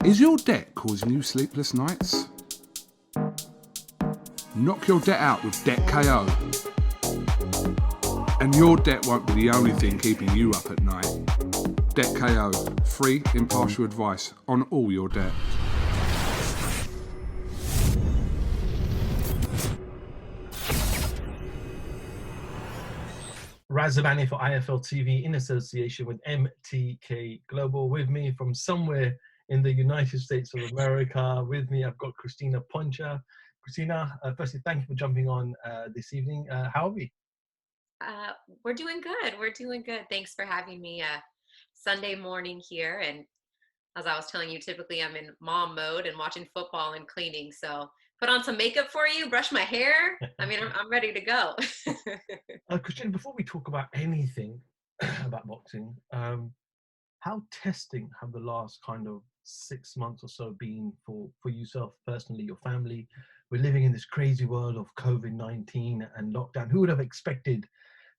Is your debt causing you sleepless nights? Knock your debt out with Debt KO. And your debt won't be the only thing keeping you up at night. Debt KO, free, impartial advice on all your debt. Razabani for IFL TV in association with MTK Global. With me from somewhere in the United States of America. With me, I've got Crystina Poncher. Crystina, firstly, thank you for jumping on this evening. How are we? We're doing good. We're doing good. Thanks for having me Sunday morning here. And as I was telling you, typically I'm in mom mode and watching football and cleaning. So put on some makeup for you, brush my hair. I mean, I'm ready to go. Crystina, before we talk about anything about boxing, how testing have the last kind of 6 months or so been for yourself personally, your family? We're living in this crazy world of COVID-19 and lockdown. Who would have expected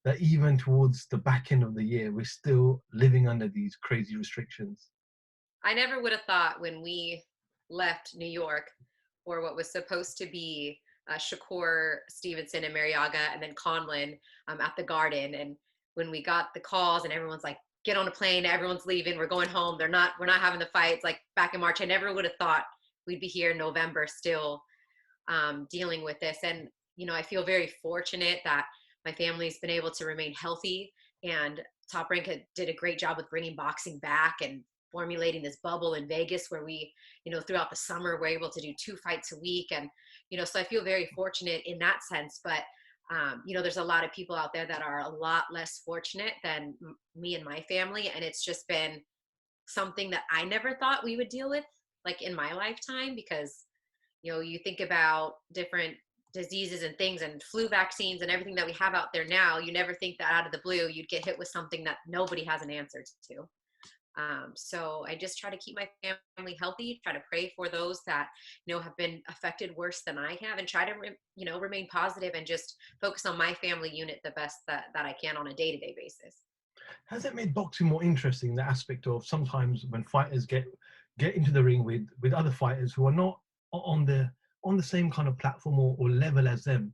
that even towards the back end of the year, we're still living under these crazy restrictions? I never would have thought when we left New York for what was supposed to be Shakur Stevenson and Mariaga and then Conlon at the Garden. And when we got the calls and everyone's like, get on a plane, everyone's leaving, we're going home. We're not having the fights like back in March. I never would have thought we'd be here in November still dealing with this. And, you know, I feel very fortunate that my family's been able to remain healthy, and Top Rank did a great job with bringing boxing back and formulating this bubble in Vegas where we, you know, throughout the summer, we're able to do 2 fights a week. And, you know, so I feel very fortunate in that sense. But, you know, there's a lot of people out there that are a lot less fortunate than me and my family. And it's just been something that I never thought we would deal with, like in my lifetime, because, you know, you think about different diseases and things and flu vaccines and everything that we have out there now, you never think that out of the blue you'd get hit with something that nobody has an answer to. So I just try to keep my family healthy, try to pray for those that, you know, have been affected worse than I have, and try to, you know, remain positive and just focus on my family unit the best that I can on a day-to-day basis. Has it made boxing more interesting, the aspect of sometimes when fighters get into the ring with other fighters who are not on the same kind of platform or level as them,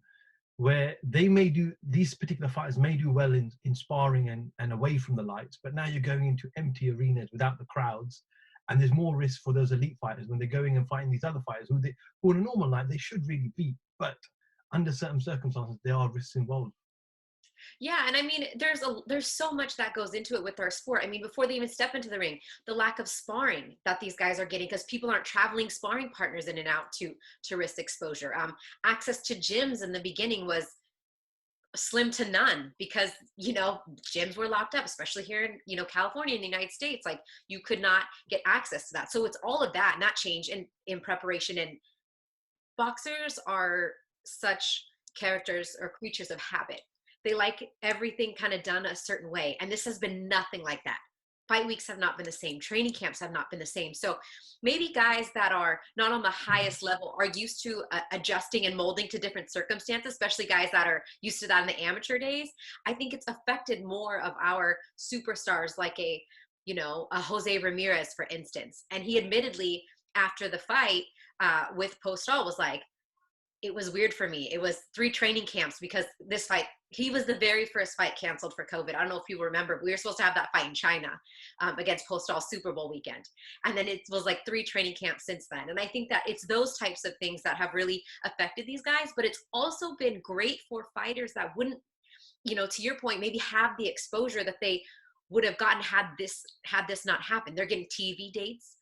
where these particular fighters may do well in sparring and away from the lights, but now you're going into empty arenas without the crowds, and there's more risk for those elite fighters when they're going and fighting these other fighters who in a normal life they should really beat, but under certain circumstances there are risks involved. Yeah, and I mean, there's so much that goes into it with our sport. I mean, before they even step into the ring, the lack of sparring that these guys are getting because people aren't traveling sparring partners in and out to risk exposure. Access to gyms in the beginning was slim to none because, you know, gyms were locked up, especially here in, you know, California in the United States. Like, you could not get access to that. So it's all of that and that change in preparation. And boxers are such characters or creatures of habit. They like everything kind of done a certain way. And this has been nothing like that. Fight weeks have not been the same. Training camps have not been the same. So maybe guys that are not on the highest level are used to adjusting and molding to different circumstances, especially guys that are used to that in the amateur days. I think it's affected more of our superstars like a Jose Ramirez, for instance. And he admittedly, after the fight with Postal, was like, it was weird for me. It was 3 training camps because this fight, he was the very first fight canceled for COVID. I don't know if you remember, we were supposed to have that fight in China against Postal Super Bowl weekend. And then it was like 3 training camps since then. And I think that it's those types of things that have really affected these guys, but it's also been great for fighters that wouldn't, you know, to your point, maybe have the exposure that they would have gotten had this not happened. They're getting TV dates.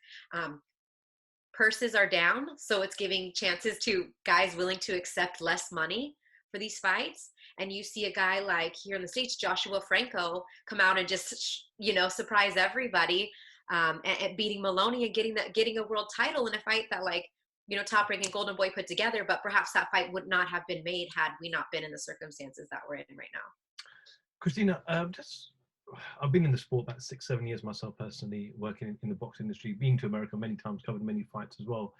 Purses are down, so it's giving chances to guys willing to accept less money for these fights. And you see a guy like here in the States, Joshua Franco, come out and just, you know, surprise everybody and beating Maloney and getting a world title in a fight that, like, you know, Top Rank and Golden Boy put together, but perhaps that fight would not have been made had we not been in the circumstances that we're in right now. Christina, I've been in the sport about 6-7 years myself personally, working in the boxing industry, been to America many times, covered many fights as well.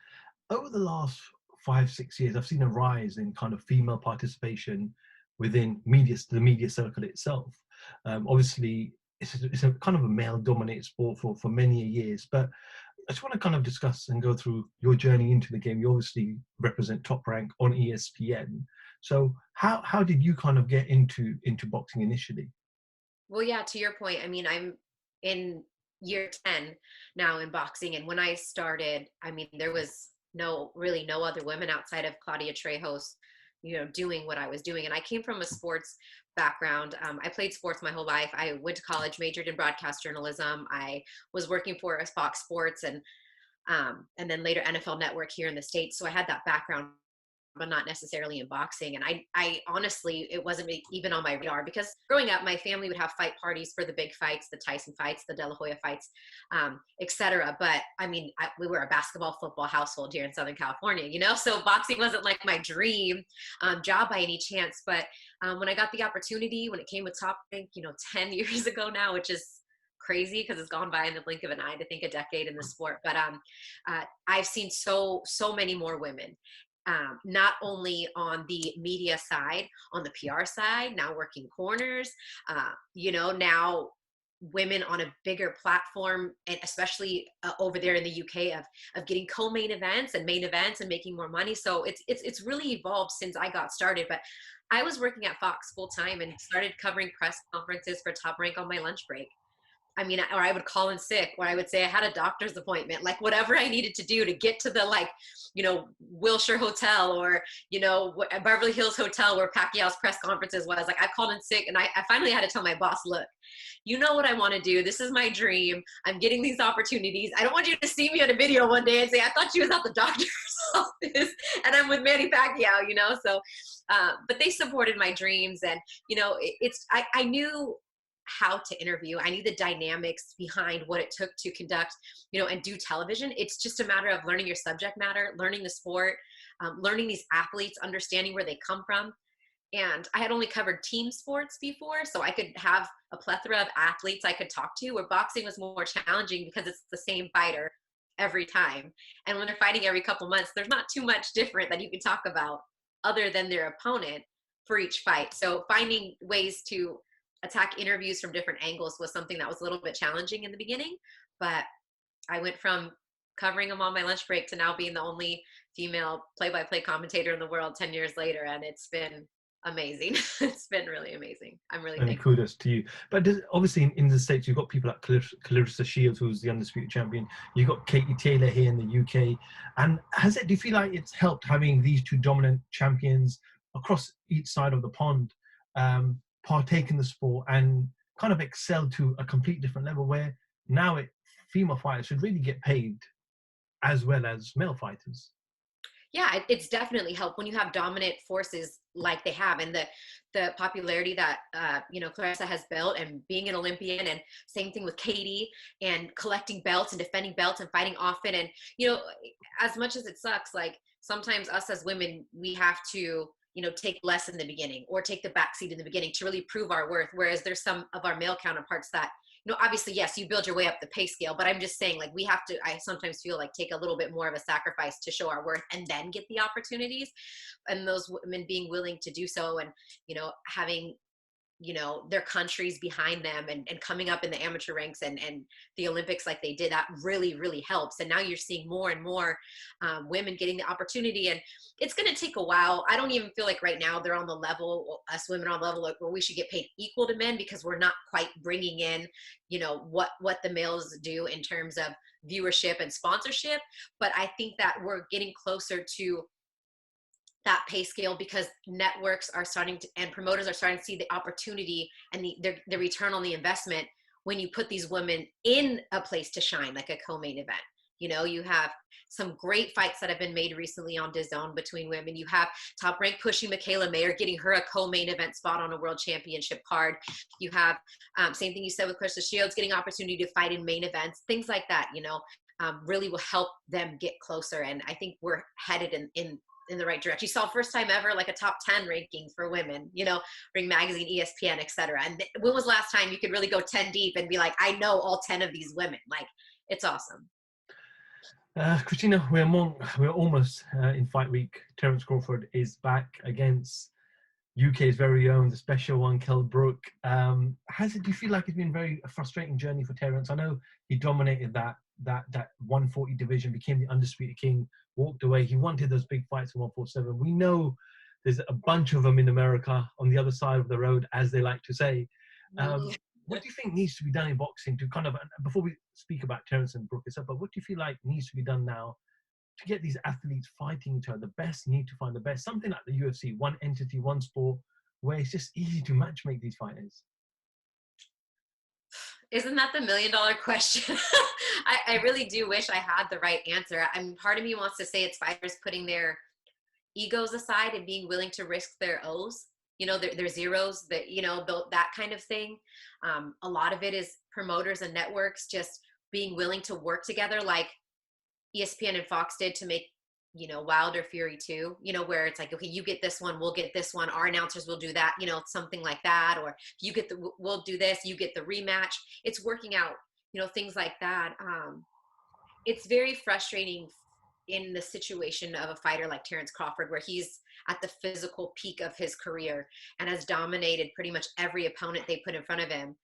Over the last 5-6 years, I've seen a rise in kind of female participation within the media circle itself. Obviously, it's a kind of a male-dominated sport for many years, but I just want to kind of discuss and go through your journey into the game. You obviously represent Top Rank on ESPN. So how did you kind of get into boxing initially? Well, yeah, to your point, I mean, I'm in year 10 now in boxing. And when I started, I mean, there was really no other women outside of Claudia Trejos, doing what I was doing. And I came from a sports background. I played sports my whole life. I went to college, majored in broadcast journalism. I was working for Fox Sports and then later NFL Network here in the States. So I had that background, but not necessarily in boxing. And I honestly, it wasn't even on my radar because growing up, my family would have fight parties for the big fights, the Tyson fights, the De La Hoya fights, etc. But I mean, we were a basketball, football household here in Southern California, so boxing wasn't like my dream job by any chance. But when I got the opportunity, when it came with Top Rank, 10 years ago now, which is crazy because it's gone by in the blink of an eye, to think a decade in the sport. But I've seen so many more women. Not only on the media side, on the PR side, now working corners, now women on a bigger platform, and especially over there in the UK of getting co-main events and main events and making more money. So it's really evolved since I got started. But I was working at Fox full time and started covering press conferences for Top Rank on my lunch break. I mean, or I would call in sick, or I would say I had a doctor's appointment, like whatever I needed to do to get to the, Wilshire Hotel or, Beverly Hills Hotel where Pacquiao's press conferences was. Like, I called in sick and I finally had to tell my boss, look, you know what I want to do. This is my dream. I'm getting these opportunities. I don't want you to see me on a video one day and say, I thought she was at the doctor's office and I'm with Manny Pacquiao, So, but they supported my dreams. And, I knew how to interview. I knew the dynamics behind what it took to conduct, and do television. It's just a matter of learning your subject matter, learning the sport, learning these athletes, understanding where they come from. And I had only covered team sports before, so I could have a plethora of athletes I could talk to, where boxing was more challenging because it's the same fighter every time. And when they're fighting every couple months, there's not too much different that you can talk about other than their opponent for each fight. So finding ways to attack interviews from different angles was something that was a little bit challenging in the beginning, but I went from covering them on my lunch break to now being the only female play-by-play commentator in the world 10 years later. And it's been amazing. It's been really amazing. I'm really thankful. Kudos to you. But obviously in the States, you've got people like Clarissa Shields, who's the undisputed champion. You've got Katie Taylor here in the UK. And do you feel like it's helped having these two dominant champions across each side of the pond partake in the sport and kind of excel to a complete different level, where now female fighters should really get paid as well as male fighters? Yeah, it's definitely helped when you have dominant forces like they have, and the popularity that Clarissa has built, and being an Olympian, and same thing with Katie, and collecting belts and defending belts and fighting often. And as much as it sucks, like sometimes us as women, we have to take less in the beginning or take the backseat in the beginning to really prove our worth. Whereas there's some of our male counterparts that, obviously, yes, you build your way up the pay scale, but I'm just saying, like, we have to, I sometimes feel like, take a little bit more of a sacrifice to show our worth and then get the opportunities. And those women being willing to do so, and, having, their countries behind them, and coming up in the amateur ranks and the Olympics like they did, that really, really helps. And now you're seeing more and more women getting the opportunity, and it's going to take a while. I don't even feel like right now they're on the level, us women are on the level where we should get paid equal to men, because we're not quite bringing in, what the males do in terms of viewership and sponsorship. But I think that we're getting closer to that pay scale, because networks are starting to, and promoters are starting to see the opportunity and the return on the investment when you put these women in a place to shine, like a co-main event. You have some great fights that have been made recently on DAZN between women. You have Top Rank pushing Michaela Mayer, getting her a co-main event spot on a world championship card. You have same thing you said with Clarissa Shields, getting opportunity to fight in main events, things like that. Really will help them get closer. And I think we're headed in the right direction. You saw first time ever, like a top 10 ranking for women, Ring Magazine, ESPN, etc. And when was the last time you could really go 10 deep and be like, I know all 10 of these women? Like, it's awesome. Crystina, we're almost in fight week. Terence Crawford is back against UK's very own, the special one, Kell Brook. Do you feel like it's been a frustrating journey for Terence? I know he dominated that that 140 division, became the undisputed king, walked away. He wanted those big fights in 147. We know there's a bunch of them in America on the other side of the road, as they like to say. What do you think needs to be done in boxing to kind of, before we speak about Terence and Brook itself, but what do you feel like needs to be done now to get these athletes fighting each other? The best need to find the best. Something like the UFC, one entity, one sport, where it's just easy to matchmake these fighters. Isn't that the $1 million question? I really do wish I had the right answer. I mean, part of me wants to say it's fighters putting their egos aside and being willing to risk their O's, you know, their zeros, that, you know, that kind of thing. A lot of it is promoters and networks just being willing to work together, like ESPN and Fox did to make, you know, Wilder Fury 2, you know, where it's like, okay, you get this one, we'll get this one, our announcers will do that, you know, something like that. Or you get we'll do this, you get the rematch. It's working out, you know, things like that. It's very frustrating in the situation of a fighter like Terence Crawford, where he's at the physical peak of his career and has dominated pretty much every opponent they put in front of him,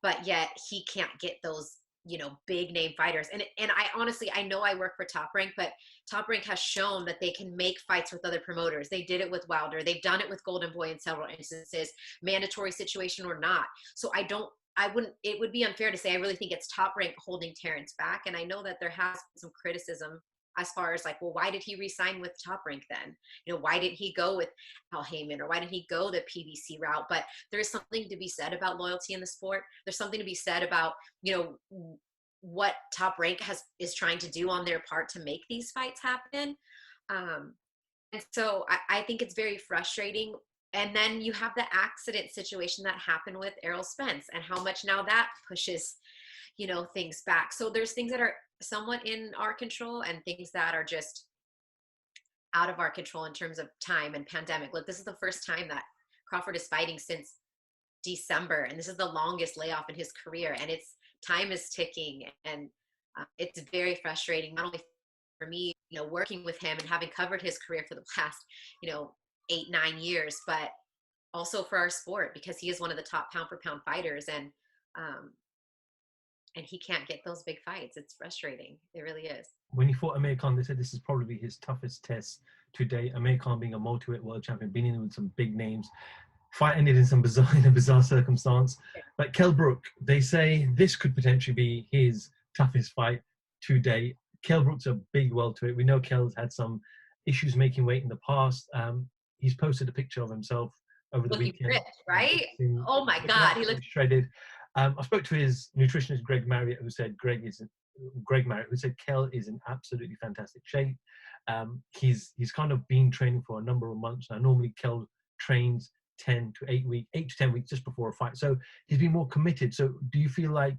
but yet he can't get those, you know, big name fighters. And I honestly, I know I work for Top Rank, but Top Rank has shown that they can make fights with other promoters. They did it with Wilder. They've done it with Golden Boy in several instances, mandatory situation or not. So it would be unfair to say, I really think it's Top Rank holding Terence back. And I know that there has been some criticism as far as like, well, why did he re-sign with Top Rank then? You know, why didn't he go with Al Heyman, or why didn't he go the PBC route? But there's something to be said about loyalty in the sport. There's something to be said about, you know, what Top Rank is trying to do on their part to make these fights happen. And so I think it's very frustrating. And then you have the accident situation that happened with Errol Spence, and how much now that pushes, you know, things back. So there's things that are somewhat in our control and things that are just out of our control in terms of time and pandemic. Look, this is the first time that Crawford is fighting since December, and this is the longest layoff in his career, and time is ticking, and it's very frustrating, not only for me, you know, working with him and having covered his career for the past, you know, 8-9 years, but also for our sport, because he is one of the top pound for pound fighters, and he can't get those big fights. It's frustrating. It really is. When he fought Amir Khan, they said this is probably his toughest test to date. Amir Khan being a multi-weight world champion, being in with some big names. Fight ended in a bizarre circumstance. But Kell Brook, they say this could potentially be his toughest fight to date. Kell Brook's a big welterweight. We know Kell's had some issues making weight in the past. He's posted a picture of himself over the weekend. Ripped, right? Oh my God, he looks shredded. I spoke to his nutritionist Greg Marriott, who said Kell is in absolutely fantastic shape. He's kind of been training for a number of months now. Normally Kell trains 8 to 10 weeks just before a fight. So he's been more committed. So do you feel like,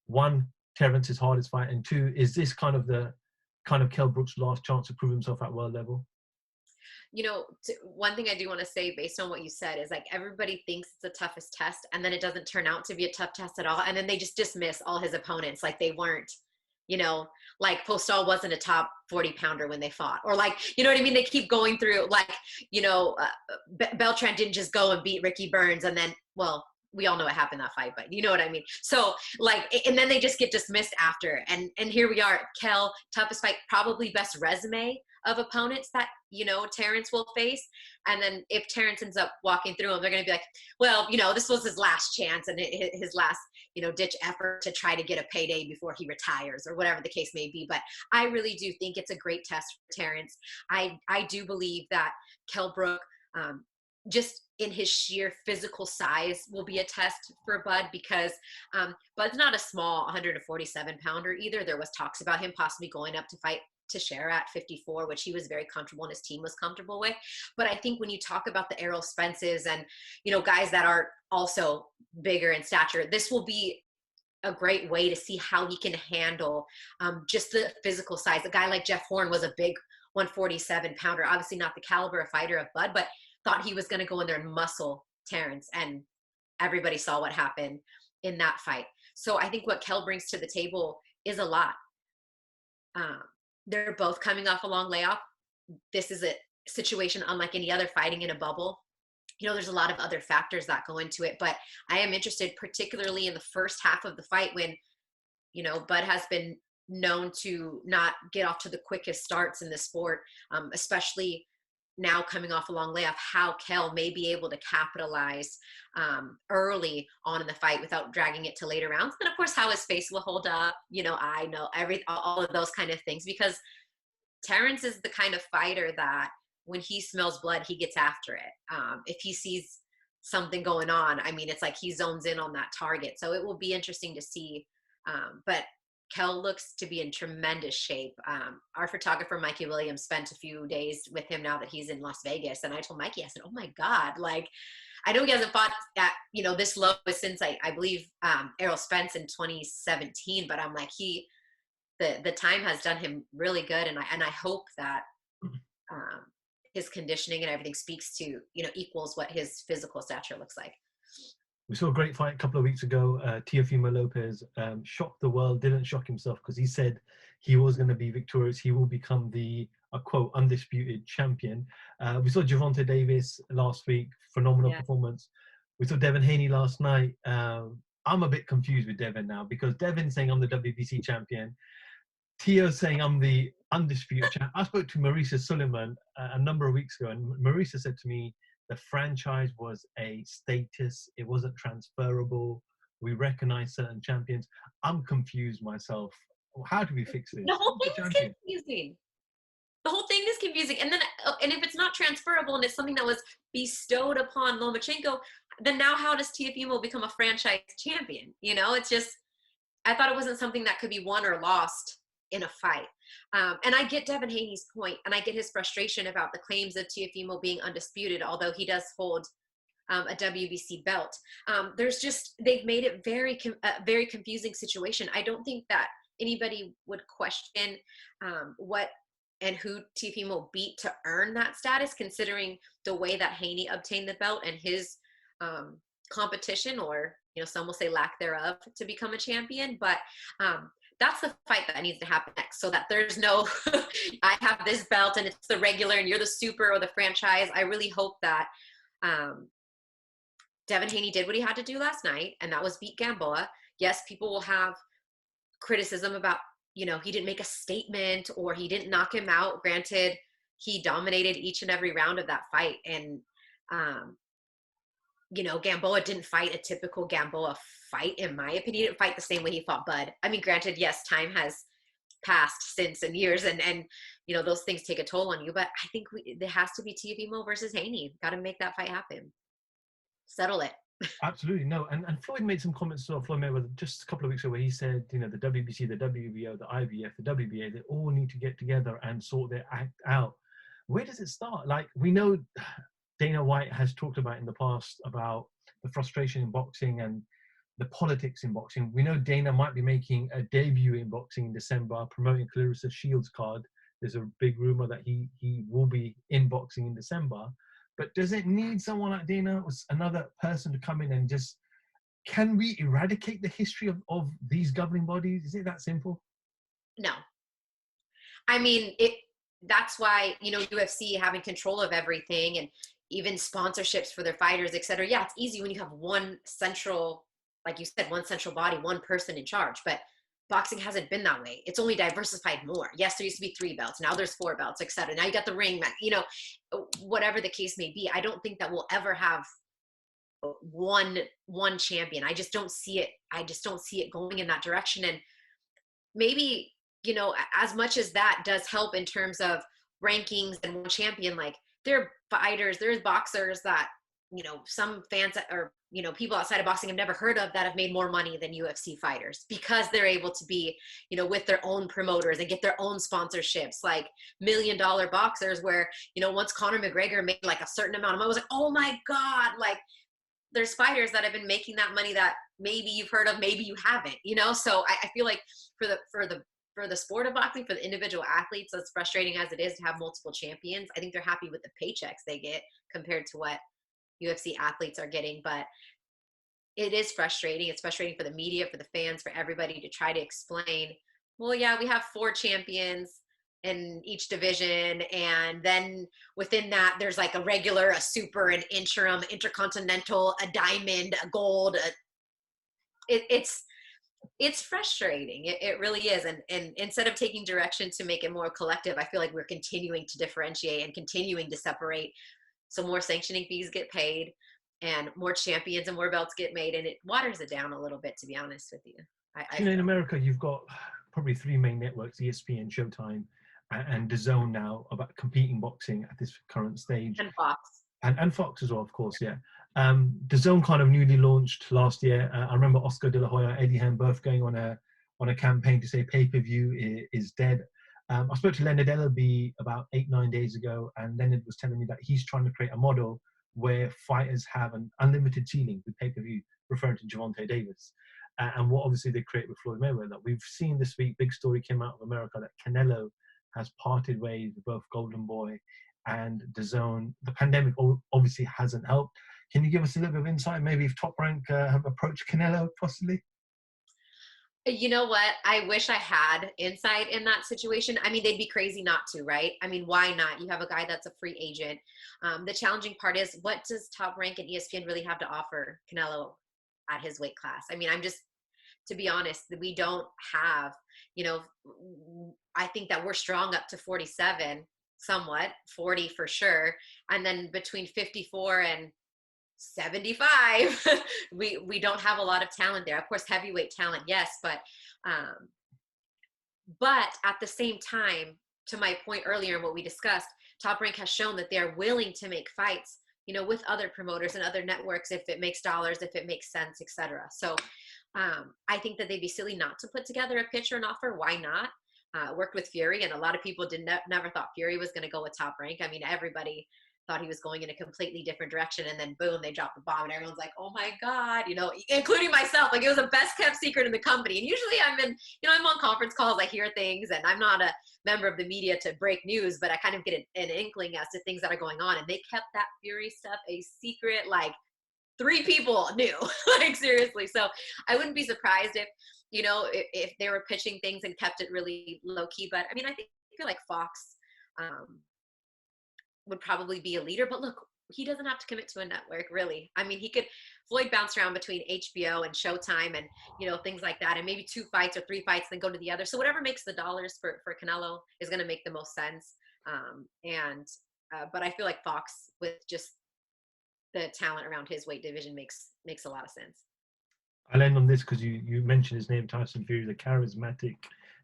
one, Terence's hardest fight, and two, is this kind of Kell Brook's last chance to prove himself at world level? You know, one thing I do want to say based on what you said is, like, everybody thinks it's the toughest test, and then it doesn't turn out to be a tough test at all. And then they just dismiss all his opponents like they weren't, you know, like Postal wasn't a top 40 pounder when they fought, or like, you know what I mean? They keep going through, like, you know, Beltran didn't just go and beat Ricky Burns, and then, well, we all know what happened that fight, but you know what I mean? So like, and then they just get dismissed after. And here we are, Kell, toughest fight, probably best resume of opponents that, you know, Terence will face. And then if Terence ends up walking through them, they're going to be like, well, you know, this was his last chance and his last, you know, ditch effort to try to get a payday before he retires, or whatever the case may be. But I really do think it's a great test for Terence. I do believe that Kell Brook, just in his sheer physical size, will be a test for Bud, because Bud's not a small 147 pounder either. There was talks about him possibly going up to fight Teixeira at 54, which he was very comfortable and his team was comfortable with. But I think when you talk about the Errol Spences and, you know, guys that are also bigger in stature, this will be a great way to see how he can handle just the physical size. A guy like Jeff Horn was a big 147 pounder, obviously not the caliber of fighter of Bud, but thought he was going to go in there and muscle Terence, and everybody saw what happened in that fight. So I think what Kell brings to the table is a lot. They're both coming off a long layoff. This is a situation unlike any other, fighting in a bubble. You know, there's a lot of other factors that go into it, but I am interested particularly in the first half of the fight when, you know, Bud has been known to not get off to the quickest starts in the sport, especially now coming off a long layoff, how Kell may be able to capitalize early on in the fight without dragging it to later rounds. And of course, how his face will hold up, I know all of those kind of things, because Terrence is the kind of fighter that when he smells blood, he gets after it. If he sees something going on, I mean, it's like he zones in on that target. So it will be interesting to see. But Kell looks to be in tremendous shape. Our photographer, Mikey Williams, spent a few days with him now that he's in Las Vegas. And I told Mikey, I said, oh my God, like, I know he hasn't fought at, this low since I believe Errol Spence in 2017, but I'm like, the time has done him really good. And I hope that his conditioning and everything speaks to, equals what his physical stature looks like. We saw a great fight a couple of weeks ago. Tfue Lopez shocked the world, didn't shock himself, because he said he was going to be victorious. He will become the, quote, undisputed champion. We saw Gervonta Davis last week, phenomenal performance. We saw Devin Haney last night. I'm a bit confused with Devin now, because Devin's saying I'm the WBC champion. Tio's saying I'm the undisputed champion. I spoke to Marisa Suleiman a number of weeks ago, and Marisa said to me, the franchise was a status. It wasn't transferable. We recognize certain champions. I'm confused myself. How do we fix this? The whole thing is confusing. The whole thing is confusing. And then, and if it's not transferable and it's something that was bestowed upon Lomachenko, then now how does Teofimo become a franchise champion? It's just, I thought it wasn't something that could be won or lost in a fight. And I get Devin Haney's point, and I get his frustration about the claims of Teofimo being undisputed, although he does hold a WBC belt. They've made it very confusing situation. I don't think that anybody would question what and who Teofimo beat to earn that status, considering the way that Haney obtained the belt and his competition, or some will say lack thereof, to become a champion. But that's the fight that needs to happen next, so that there's no, I have this belt and it's the regular and you're the super or the franchise. I really hope that Devin Haney did what he had to do last night, and that was beat Gamboa. Yes, people will have criticism about, he didn't make a statement or he didn't knock him out. Granted, he dominated each and every round of that fight. And, Gamboa didn't fight a typical Gamboa fight, in my opinion. He didn't fight the same way he fought Bud. I mean, granted, yes, time has passed since and years, and those things take a toll on you. But I think there has to be Teofimo versus Haney. Got to make that fight happen. Settle it. Absolutely. No. And Floyd made some comments to Floyd Mayweather just a couple of weeks ago where he said, the WBC, the WBO, the IBF, the WBA, they all need to get together and sort their act out. Where does it start? Like, we know Dana White has talked about in the past about the frustration in boxing and the politics in boxing. We know Dana might be making a debut in boxing in December, promoting Clarissa Shields' card. There's a big rumor that he will be in boxing in December. But does it need someone like Dana, another person, to come in and just, can we eradicate the history of these governing bodies? Is it that simple? No. I mean, that's why, UFC having control of everything and even sponsorships for their fighters, et cetera. Yeah, it's easy when you have one central, like you said, one central body, one person in charge. But boxing hasn't been that way. It's only diversified more. Yes, there used to be 3 belts. Now there's 4 belts, et cetera. Now you got the ring, whatever the case may be. I don't think that we'll ever have one champion. I just don't see it. I just don't see it going in that direction. And maybe, as much as that does help in terms of rankings and one champion, like, there are fighters, there's boxers that, some fans or, people outside of boxing have never heard of, that have made more money than UFC fighters, because they're able to be, with their own promoters and get their own sponsorships, like $1 million boxers where, once Conor McGregor made like a certain amount of money, I was like, oh my God, like, there's fighters that have been making that money that maybe you've heard of, maybe you haven't, So I feel like for the sport of boxing, for the individual athletes, as frustrating as it is to have multiple champions, I think they're happy with the paychecks they get compared to what UFC athletes are getting. But it is frustrating. It's frustrating for the media, for the fans, for everybody to try to explain, well, yeah, we have 4 champions in each division, and then within that there's like a regular, a super, an interim, intercontinental, a diamond, a gold. It's it's frustrating. It really is. And instead of taking direction to make it more collective, I feel like we're continuing to differentiate and continuing to separate. So more sanctioning fees get paid and more champions and more belts get made, and it waters it down a little bit, to be honest with you. In America, you've got probably three main networks: ESPN, Showtime, and DAZN now, about competing boxing at this current stage. And Fox. And Fox as well, of course, yeah. DAZN kind of newly launched last year. I remember Oscar De La Hoya, Eddie Hearn both going on a campaign to say pay-per-view is dead. I spoke to Leonard Ellerby about 8-9 days ago, and Leonard was telling me that he's trying to create a model where fighters have an unlimited ceiling with pay-per-view, referring to Gervonta Davis. And what obviously they create with Floyd Mayweather. We've seen this week, big story came out of America that Canelo has parted ways with both Golden Boy and DAZN. The pandemic obviously hasn't helped. Can you give us a little bit of insight, maybe if Top Rank have approached Canelo possibly? You know what? I wish I had insight in that situation. I mean, they'd be crazy not to, right? I mean, why not? You have a guy that's a free agent. The challenging part is, what does Top Rank and ESPN really have to offer Canelo at his weight class? I mean, to be honest, we don't have, I think that we're strong up to 47, somewhat, 40 for sure. And then between 54 and 75, we don't have a lot of talent there. Of course, heavyweight talent, yes, but at the same time, to my point earlier and what we discussed, Top Rank has shown that they're willing to make fights, with other promoters and other networks if it makes dollars, if it makes sense, etc. So I think that they'd be silly not to put together a pitch or an offer. Why not? Worked with Fury, and a lot of people never thought Fury was going to go with Top Rank. I mean, everybody thought he was going in a completely different direction, and then boom, they dropped the bomb, and everyone's like, oh my God, including myself. Like, it was the best kept secret in the company. And usually I'm on conference calls, I hear things, and I'm not a member of the media to break news, but I kind of get an inkling as to things that are going on. And they kept that Fury stuff a secret, like 3 people knew, like seriously. So I wouldn't be surprised if they were pitching things and kept it really low key. But I mean, I feel like Fox would probably be a leader, but look, he doesn't have to commit to a network, really. I mean, Floyd bounced around between HBO and Showtime and, things like that, and maybe 2 fights or 3 fights, then go to the other. So whatever makes the dollars for Canelo is going to make the most sense. But I feel like Fox, with just the talent around his weight division, makes a lot of sense. I'll end on this because you mentioned his name, Tyson Fury, the charismatic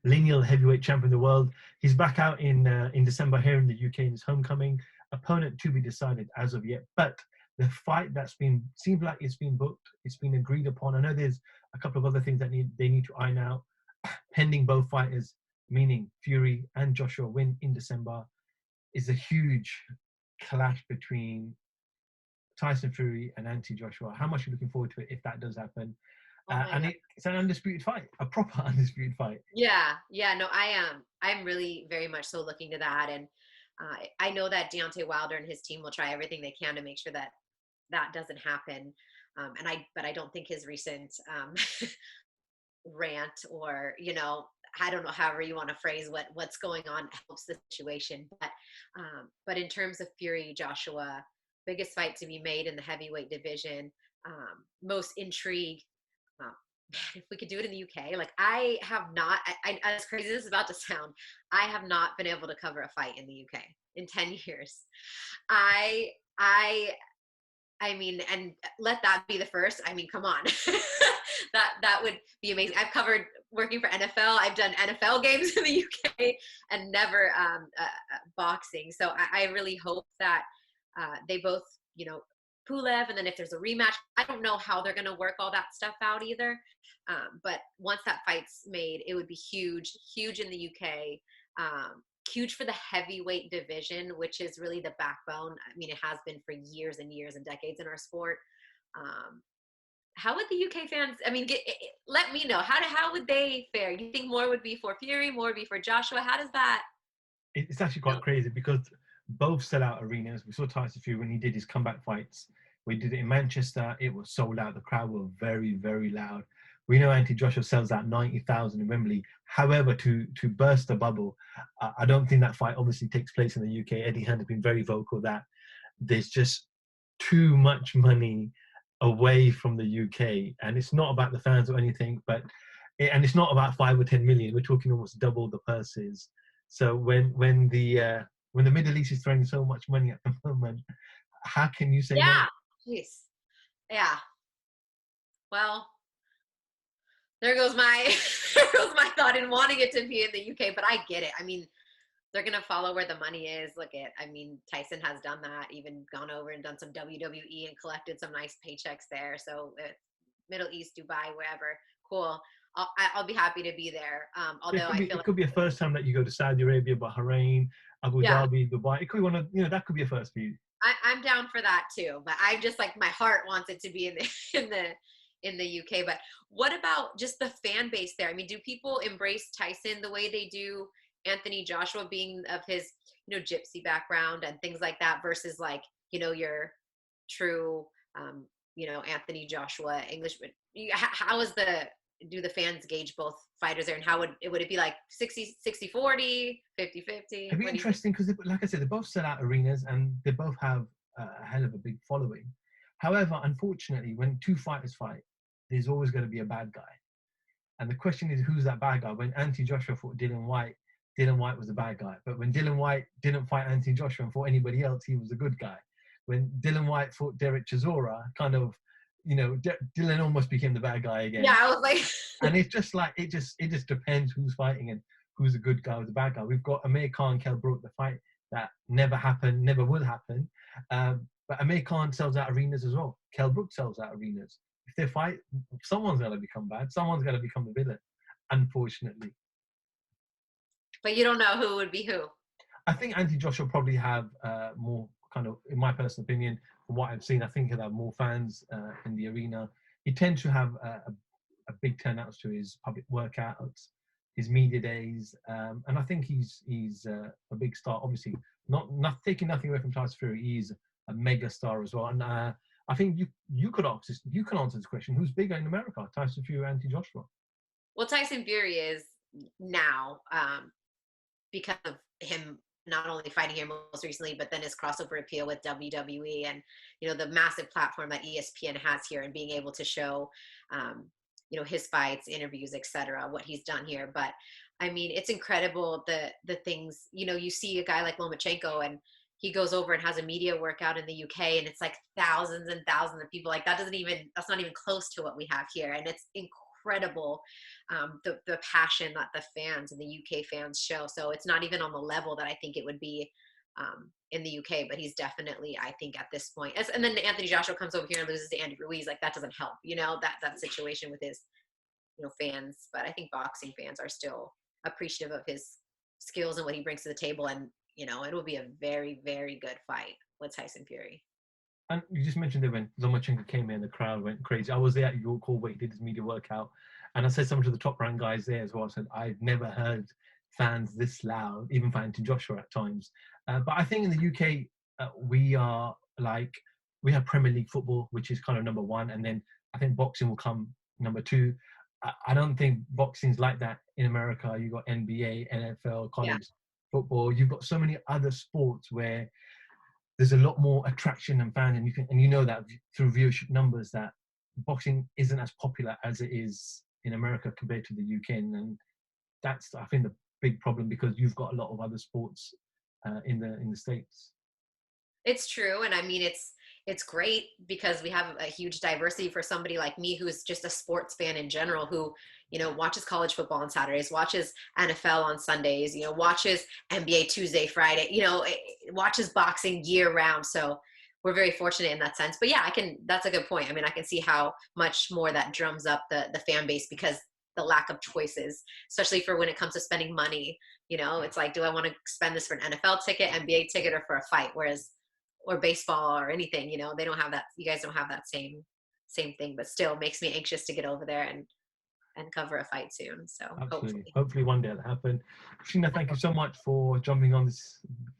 lineal heavyweight champion of the world. He's back out in December here in the UK in his homecoming. Opponent to be decided as of yet, but the fight seems like it's been booked, it's been agreed upon. I know there's a couple of other things that they need to iron out pending both fighters, meaning Fury and Joshua win in December. Is a huge clash between Tyson Fury and Joshua. How much are you looking forward to it if that does happen? And it's an undisputed fight, a proper undisputed fight. Yeah, no, I'm really very much so looking to that, and I know that Deontay Wilder and his team will try everything they can to make sure that doesn't happen. But I don't think his recent rant, or I don't know, however you want to phrase what's going on, helps the situation. But in terms of Fury Joshua, biggest fight to be made in the heavyweight division, most intrigue. If we could do it in the UK, like I have not, as crazy as this is about to sound, I have not been able to cover a fight in the UK in 10 years. I mean, and let that be the first. I mean, come on. that would be amazing. I've covered working for NFL. I've done NFL games in the UK and never boxing. So I really hope that they both, Pulev, and then if there's a rematch, I don't know how they're going to work all that stuff out either. But once that fight's made, it would be huge in the UK, huge for the heavyweight division, which is really the backbone. I mean, it has been for years and years and decades in our sport. How would the UK fans, I mean, let me know, how would they fare? Do you think more would be for Fury, more would be for Joshua? How does that? It's actually quite crazy because both sell out arenas. We saw Tyson Fury when he did his comeback fights. We did it in Manchester. It was sold out. The crowd were very, very loud. We know Joshua sells out 90,000 in Wembley. However, to burst the bubble, I don't think that fight obviously takes place in the UK. Eddie Hearn has been very vocal that there's just too much money away from the UK. And it's not about the fans or anything, but and it's not about 5 or 10 million. We're talking almost double the purses. So when the Middle East is throwing so much money at the moment, how can you say no? Yeah. Jeez. Yeah. Well, there goes my thought in wanting it to be in the UK, but I get it. I mean, they're gonna follow where the money is. I mean, Tyson has done that, even gone over and done some WWE and collected some nice paychecks there. So Middle East, Dubai, wherever, cool. I'll be happy to be there. Although it could be a first time that you go to Saudi Arabia, Bahrain, Abu Dhabi, Dubai. It could be one of, that could be a first for you. I'm down for that too, but I'm just like, my heart wants it to be in the UK. But what about just the fan base there? I mean, do people embrace Tyson the way they do Anthony Joshua, being of his, gypsy background and things like that, versus like, your true, Anthony Joshua English? Do the fans gauge both fighters there, and how would it be like 60-40, 50-50? It'd be interesting because, like I said, they both sell out arenas and they both have a hell of a big following. However, unfortunately, when two fighters fight, there's always going to be a bad guy. And the question is, who's that bad guy? When Anthony Joshua fought Dillian Whyte was a bad guy. But when Dillian Whyte didn't fight Anthony Joshua and fought anybody else, he was a good guy. When Dillian Whyte fought Derek Chisora, kind of, Dylan almost became the bad guy again. Yeah, I was like, and it's just like it just depends who's fighting and who's a good guy or the bad guy. We've got Amir Khan, Kell Brook, the fight that never happened, never will happen. But Amir Khan sells out arenas as well. Kell Brook sells out arenas. If they fight, someone's got to become bad. Someone's got to become the villain, unfortunately. But you don't know who would be who. I think Anthony Joshua probably have more kind of, in my personal opinion, from what I've seen, I think he'll have more fans in the arena. He tends to have a big turnouts to his public workouts, his media days, and I think he's a big star. Obviously, not taking nothing away from Tyson Fury, he's a mega star as well. And I think you could answer this question: who's bigger in America, Tyson Fury or Anthony Joshua? Well, Tyson Fury is now, because of him not only fighting here most recently, but then his crossover appeal with WWE and, the massive platform that ESPN has here, and being able to show, his fights, interviews, etc., what he's done here. But I mean, it's incredible the things, you see a guy like Lomachenko and he goes over and has a media workout in the UK and it's like thousands and thousands of people. Like that's not even close to what we have here. And it's incredible, the passion that the fans and the UK fans show. So it's not even on the level that I think it would be in the UK, but he's definitely, I think, at this point. And then Anthony Joshua comes over here and loses to Andy Ruiz. Like that doesn't help, that situation with his, fans. But I think boxing fans are still appreciative of his skills and what he brings to the table. And, it will be a very, very good fight with Tyson Fury. And you just mentioned that when Lomachenko came in, the crowd went crazy. I was there at York Hall where he did his media workout. And I said something to the top ranked guys there as well. I said, I've never heard fans this loud, even for Anthony Joshua at times. But I think in the UK, we have Premier League football, which is kind of number one. And then I think boxing will come number two. I don't think boxing's like that in America. You've got NBA, NFL, college football. You've got so many other sports where there's a lot more attraction and fans, and you know that through viewership numbers that boxing isn't as popular as it is in America compared to the UK, and that's, I think, the big problem, because you've got a lot of other sports in the States. It's true, and I mean it's great because we have a huge diversity for somebody like me who's just a sports fan in general, who watches college football on Saturdays, watches NFL on Sundays, watches NBA Tuesday, Friday, watches boxing year round. So we're very fortunate in that sense. But yeah, that's a good point. I mean, I can see how much more that drums up the fan base, because the lack of choices, especially for when it comes to spending money, it's like, do I want to spend this for an NFL ticket, NBA ticket, or for a fight? Or baseball or anything, they don't have that. You guys don't have that same thing, but still makes me anxious to get over there and cover a fight soon. So hopefully one day it'll happen. Crystina, thank you so much for jumping on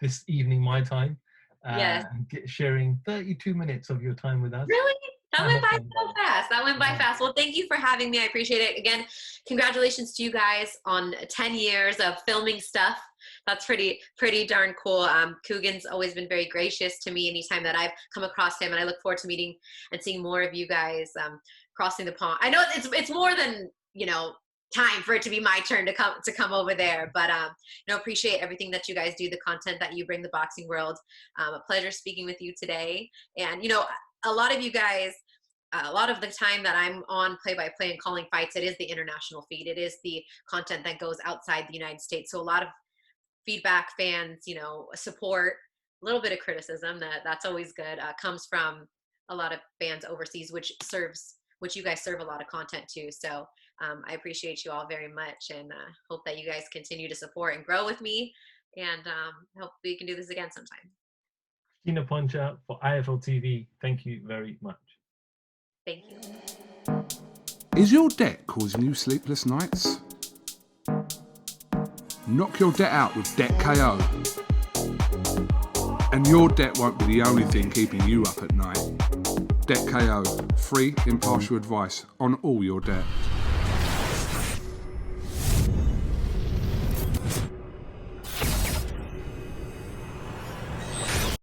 this evening, my time. Yes. Sharing 32 minutes of your time with us. Really? That went by so fast. That went by fast. Well, thank you for having me. I appreciate it. Again, congratulations to you guys on 10 years of filming stuff. That's pretty darn cool. Coogan's always been very gracious to me anytime that I've come across him, and I look forward to meeting and seeing more of you guys crossing the pond. I know it's more than, time for it to be my turn to come over there. But appreciate everything that you guys do, the content that you bring the boxing world. A pleasure speaking with you today. And a lot of you guys, a lot of the time that I'm on play-by-play and calling fights, it is the international feed. It is the content that goes outside the United States. So a lot of feedback, fans, support, a little bit of criticism that's always good, comes from a lot of fans overseas, which you guys serve a lot of content to. So I appreciate you all very much, and hope that you guys continue to support and grow with me, and hope we can do this again sometime. Crystina Poncher for IFL TV. Thank you very much. Thank you. Is your debt causing you sleepless nights? Knock your debt out with Debt KO. And your debt won't be the only thing keeping you up at night. Debt KO, free, impartial advice on all your debt.